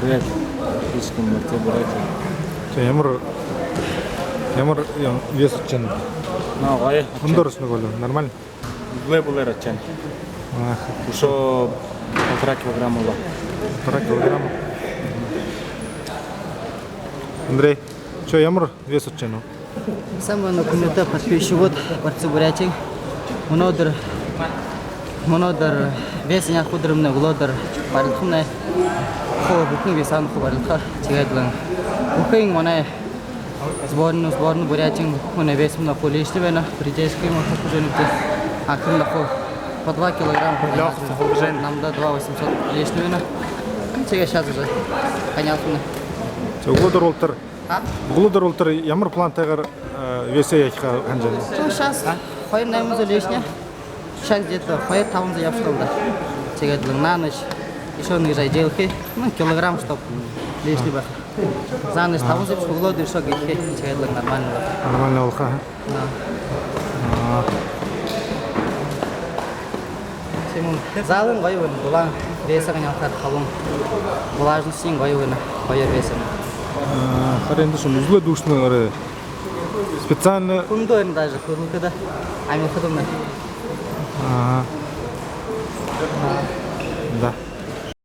Привет. Слишком тебе брать. Ямар вес için. Ну, ой. Дорос на голю. Нормально? Две булера чен. Ушо 1,5 килограмма. 1,5 килограмма. Андрей, что ямар вес için? Самое на комментарий подписчик Барцебурячик. Монодер вес не ходим на глодер. Парилхуна. Хо букин весан хо парилха. Чигадлан. Букин моне. Сборну бурячик. Моне вес на полиште вена. Придейский мы хожените. Аким на хо по 2 килограмма. Нам до 2,800 лишнего вена. Чига сейчас уже. Понятно. Глодер ултыр ямар плантагар весе яхка ханжан. Сейчас хоим наймузу лишнее. Сейчас где-то хоит там за явшкалда. Чигадлан на ночь. Еще не зайделки. Ну, килограмм чтоб лишний бар. За ночь там уже глодер шо гитки. Чигадлан нормально. Нормально олха. Залын воювен була веса гана халун. Влажность син воювен воюр веса. Харенде шо узлы душны специально Кундоин даже куда амил ходом. Да.